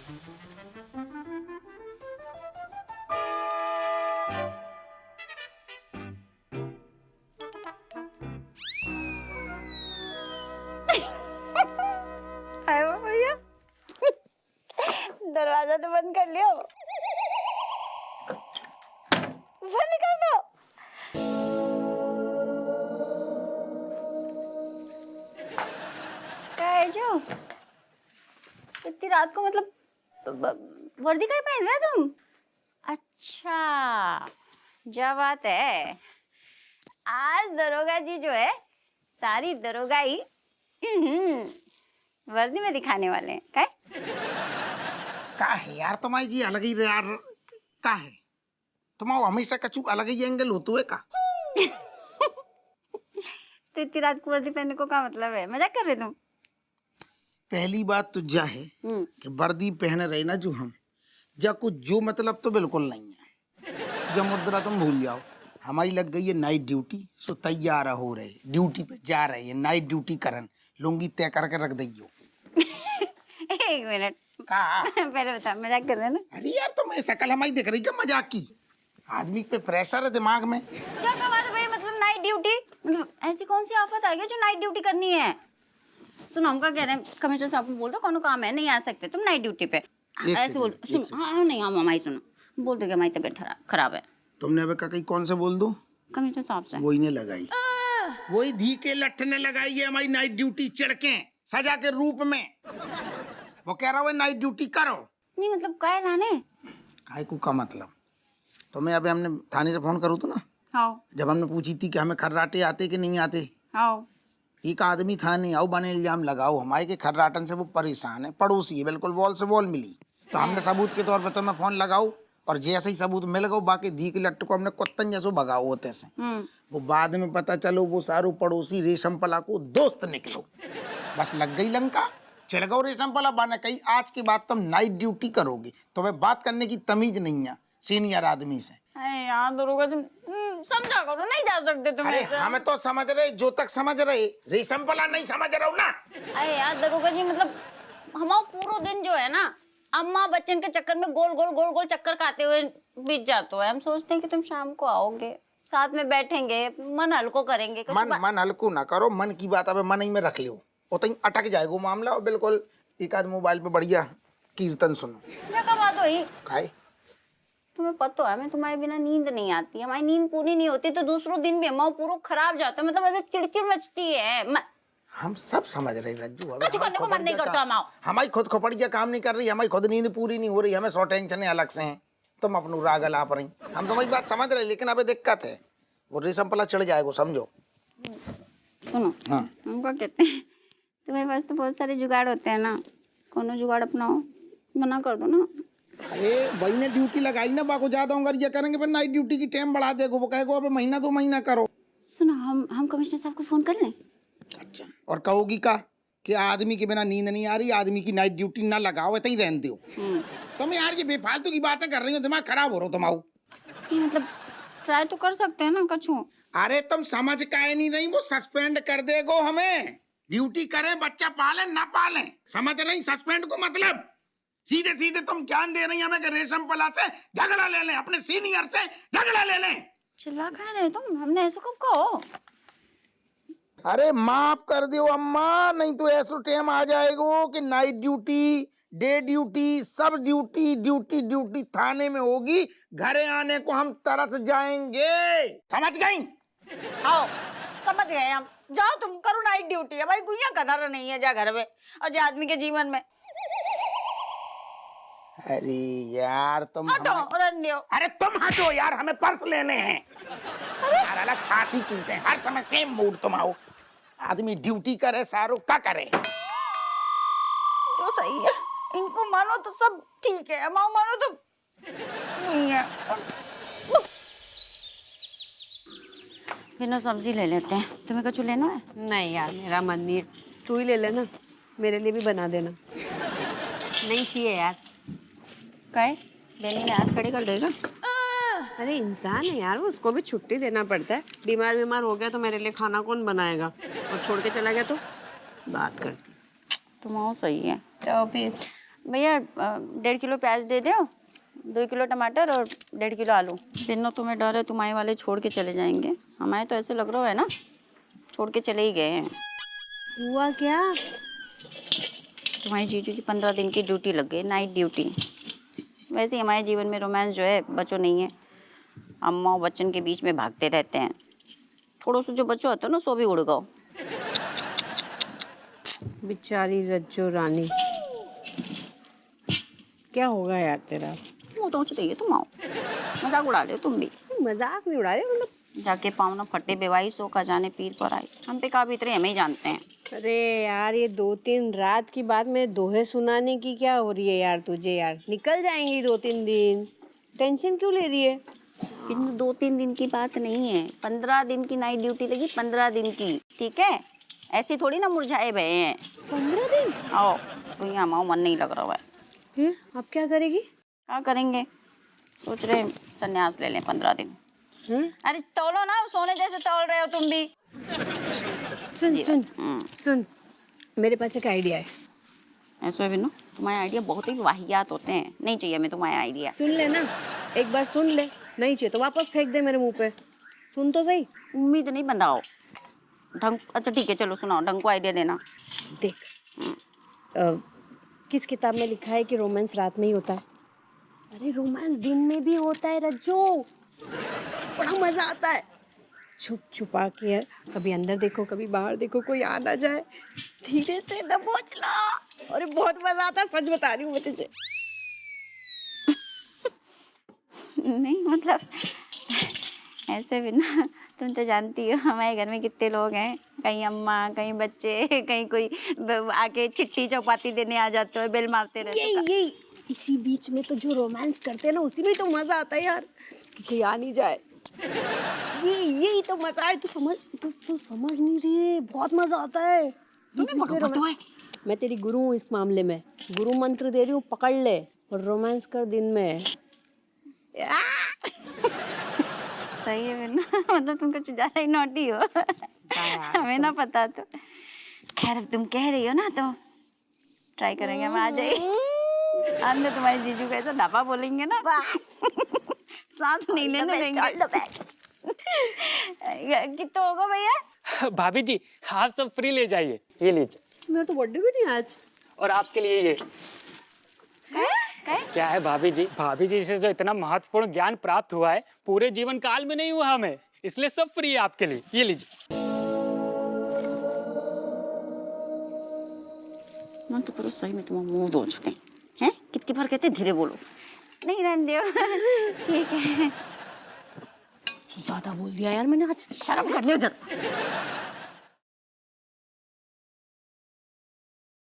हाय वो भैया, दरवाजा तो बंद कर लियो, बंद कर दो। क्या है जो इतनी रात को, मतलब वर्दी का पहन रहे तुम? अच्छा, क्या बात है। आज दरोगा जी जो है सारी दरोगाई वर्दी में दिखाने वाले हैं। क्या का है यार तुम्हारी जी अलग ही यार, का है तुम्हारा हमेशा कछु अलग ही एंगल होते हुए का। तो इतनी रात को वर्दी पहनने को क्या मतलब है? मजाक कर रहे तुम? पहली बात तो जा है कि वर्दी पहन रहे ना जो हम, जा कुछ जो मतलब तो बिल्कुल नहीं है। जब मुद्रा तुम भूल जाओ, हमारी लग गई है नाइट ड्यूटी, सो तैयार हो रहे ड्यूटी पे जा रहे हैं, नाइट ड्यूटी करन, लुंगी तय करके रख दइयो। एक मिनट का पहले बता, मजाक कर रहे हैं ना? अरे यार तुम तो शकल हमारी दिख रही क्या मजाक की? आदमी पे प्रेशर है दिमाग में। क्या बात है भाई, मतलब नाइट ड्यूटी, मतलब ऐसी कौन सी आफत आ गई जो नाइट ड्यूटी करनी है? सुनो, हम क्या कह रहे हैं, कमिश्नर साहब को बोल दो कोनो काम है, नहीं आ सकते तुम नाइट ड्यूटी पे। ऐसे बोल, सुनो। हाँ नहीं, हम हमारी सुनो, बोल दो कि हमारी तबीयत खराब है। तुमने अबे कहीं कौन से बोल दो? कमिश्नर साहब से। वही ने लगाई, वही धी के लठ ने लगाई है हमारी नाइट ड्यूटी चढ़के सजा के रूप में। वो कह रहा है नाइट ड्यूटी करो। नहीं मतलब काय लाने? काय को का मतलब? तुम्हें अबे हमने थाने से फोन करूँ तो ना, हाँ जब हमने पूछी थी कि हमें खर्राटे आते कि नहीं आते, हाँ, एक आदमी था नहीं आओ बने इल्जाम लगाओ हमारे के खर्राटन से वो परेशान है, पड़ोसी है बिल्कुल, वॉल से वॉल मिली। तो हमने सबूत के तौर पर तो मैं फोन लगाऊ, और जैसे ही सबूत मिल गए बाकी धी के लट्टू को हमने कुत्तन जैसो भगाओ होते से। वो बाद में पता चलो वो सारो पड़ोसी रेशम पला को दोस्त निकलो, बस लग गई लंका। चिढ़ गो रेशम पला बाने कही आज के बाद तुम नाइट ड्यूटी करोगे, तुम्हें बात करने की तमीज नहीं है सीनियर आदमी से। अरे यार दरोगा तुम समझा करो, नहीं जा सकते तुम अरे ऐसे। हमें तो समझ रहे, जो तक समझ रहे रेशम पला नहीं समझ रहा हूँ ना। अरे यार दरोगा जी, मतलब हमारा पूरा दिन जो है ना अम्मा बच्चन के चक्कर में गोल गोल गोल गोल चक्कर खाते हुए बीत जाता है। हम सोचते हैं कि तुम शाम को आओगे, साथ में बैठेंगे, मन हल्को करेंगे। मन हल्को ना करो, मन की बात अब मन ही में रख लो, उतनी अटक जाएगा मामला। और बिल्कुल एक आध मोबाइल पे बढ़िया कीर्तन सुनो। क्या का बात हुई? खाए तुम्हें पता है, हमें तुम्हारे बिना नींद नहीं आती, हमारी नींद पूरी नहीं होती तो दूसरों दिन भी हमारा पूरा खराब जाता है, मतलब ऐसे चिड़चिड़ मचती है। हम सब समझ रहे रज्जू, कुछ करने को मन नहीं करता हमारी खुद खोपड़िया काम नहीं कर रही, हमारी खुद नींद पूरी नहीं हो रही, हमें 100 टेंशन अलग से हैं। तुम अपनू राग लाप रही, हम तुम्हारी बात समझ रहे, लेकिन अबे दिक्कत है वो रेशम पला चढ़ जाएगा समझो। सुनो, हाँ हम क्या कहते हैं, तुम्हारे पास तो बहुत सारे जुगाड़ होते हैं ना, कोनो जुगाड़ अपनाओ, मना कर दो ना। अरे भाई ने ड्यूटी लगाई ना, बाको ज्यादा ये करेंगे फिर नाइट ड्यूटी की टाइम बढ़ा देगो, वो कहेगो अबे महीना 2 महीना करो। सुनो, हम कमिश्नर साहब को फोन कर लें। अच्छा, और कहोगी का कि आदमी के बिना नींद नहीं आ रही, आदमी की नाइट ड्यूटी ना लगाओ, ऐसे ही रहने दो। तुम यार ये बेफालतू की बातें कर रही हो, दिमाग खराब हो रहा तुम्हारा। ये मतलब ट्राई तो कर सकते हैं ना कछु। अरे तुम समझ काहे नहीं रही, वो सस्पेंड कर देगो हमें। ड्यूटी करें बच्चा पाले ना पाले, समझ रही? सस्पेंड को मतलब सीधे सीधे तुम ज्ञान दे रही हमें कि रेशम पला से झगड़ा ले लें, अपने सीनियर से झगड़ा ले लें। चिल्ला कह रहे तुम, हमने ऐसा कब कहो? अरे माफ कर दो अम्मा, नहीं तो ऐसा टाइम आ जाएगा कि नाइट ड्यूटी डे ड्यूटी सब ड्यूटी ड्यूटी ड्यूटी थाने में होगी, घरे आने को हम तरस जाएंगे। समझ गई? आओ समझ गए हम, जाओ तुम करो नाइट ड्यूटी है भाई, कोई कदर नहीं है जा घर में और जा आदमी के जीवन में। अरे यार तुम हटो रंदियो। अरे तुम हटो यार, हमें पर्स लेने हैं। यार अलग छाती कूटे, हर समय सेम मूड तुम आओ। आदमी ड्यूटी करे सारो का करे तो सही है, इनको मानो तो सब ठीक है, मानो मानो तो नहीं है। बिना सब्जी ले लेते हैं, तुम्हें कुछ लेना है? नहीं यार मेरा मन नहीं है, तू ही ले लेना, मेरे लिए भी बना देना। नहीं चाहिए यार। काय बेनी ने आज खड़ी कर देगा? अरे इंसान है यार, वो उसको भी छुट्टी देना पड़ता है, बीमार हो गया तो मेरे लिए खाना कौन बनाएगा, और छोड़ के चला गया तो बात करती। तुम आओ सही है, तो फिर भैया 1.5 किलो प्याज दे दो, 2 किलो टमाटर और 1.5 किलो आलू। बिन्नो तुम्हें डर है तुम्हारे वाले छोड़ के चले जाएंगे, हमारे तो ऐसे लग रहा है ना छोड़ के चले ही गए हैं। हुआ क्या? तुम्हारी जीजू की 15 दिन की ड्यूटी लग गई, नाइट ड्यूटी। वैसे ही हमारे जीवन में रोमांस जो है बचो नहीं है, अम्मा और बच्चन के बीच में भागते रहते हैं। थोड़ा सा जो बच्चों होता है ना सो भी उड़ गओ। बेचारी रज्जो रानी, क्या होगा यार तेरा? वो तो चाहिए तुम आओ, मजाक उड़ा रहे हो तुम भी। मजाक नहीं उड़ा रहे, मतलब जाके पाँव ना फटे बेवाई सो का जाने पीर पर आई, हम पे का भीतरे हमें ही जानते हैं। अरे यार ये 2-3 रात की बात में दोहे सुनाने की क्या हो रही है यार तुझे? यार निकल जाएंगी 2-3 दिन, टेंशन क्यों ले रही है? इन 2-3 दिन की बात नहीं है, 15 दिन की नाइट ड्यूटी लगी, 15 दिन की, ठीक है? ऐसी थोड़ी ना मुरझाए भये हैं। 15 दिन? आओ तो यहाँ आओ, मन नहीं लग रहा है। फिर अब क्या करेगी? क्या करेंगे, सोच रहे हैं संन्यास ले लें 15 दिन। अरे तौलो ना, सोने जैसे तौल रहे हो तुम भी। सुन सुन सुन, मेरे पास एक आइडिया है। ऐसा है बिन्नू, तुम्हारे आइडिया बहुत ही वाहियात होते हैं, नहीं चाहिए मैं तुम्हारा आइडिया। सुन ले ना, एक बार सुन ले, नहीं चाहिए तो वापस फेंक दे मेरे मुंह पे। सुन तो सही। उम्मीद नहीं बंधाओ ढंग। अच्छा ठीक है चलो सुनाओ, ढंग को आइडिया देना। देख, किस किताब में लिखा है कि रोमांस रात में ही होता है? अरे रोमांस दिन में भी होता है रज्जो, बड़ा मजा आता है। छुप छुपा के कभी अंदर देखो कभी बाहर देखो, कोई आ ना जाए, धीरे से दबोच लो। अरे बहुत मजा आता है, सच बता रही हूँ मैं तुझे। नहीं मतलब ऐसे भी ना, तुम तो जानती हो हमारे घर में कितने लोग हैं, कहीं अम्मा कहीं बच्चे, कहीं कोई आके चिट्ठी चौपाती देने आ जाते हो, बेल मारते रहते हो। यही इसी बीच में तो जो रोमांस करते हैं ना, उसी में तो मजा आता है यार, कि कोई आ नहीं जाए। यही तो मजा है। तू समझ नहीं रही है, बहुत मजा आता है। मैं तेरी गुरु हूँ इस मामले में, गुरु मंत्र दे रही हूँ, पकड़ ले और रोमांस कर दिन में। सही है बिन्नू, मतलब तुम कुछ ज्यादा ही नॉटी हो। हमें ना पता तो। खैर अब तुम कह रही हो ना तो ट्राई करेंगे, हम आ जाइए। अंदर तुम्हारे जीजू का ऐसा धापा बोलेंगे ना, सांस नहीं लेने देंगे। कितना होगा भैया? भाभी जी आप सब फ्री ले जाइए, ये लीजिए। मेरा तो बर्थडे भी नहीं आज। और आपके लिए ये क्या है भाभी जी से जो इतना महत्वपूर्ण ज्ञान प्राप्त हुआ है पूरे जीवन काल में नहीं हुआ हमें, इसलिए सब फ्री है आपके लिए, ये लीजिए। मन तो पूरा सही में तुम मुंह दोचते हैं, कितनी बार कहते धीरे बोलो, नहीं रहने दो। ठीक है, ज्यादा बोल दिया यार मैंने आज, शर्म कर लियो जरा।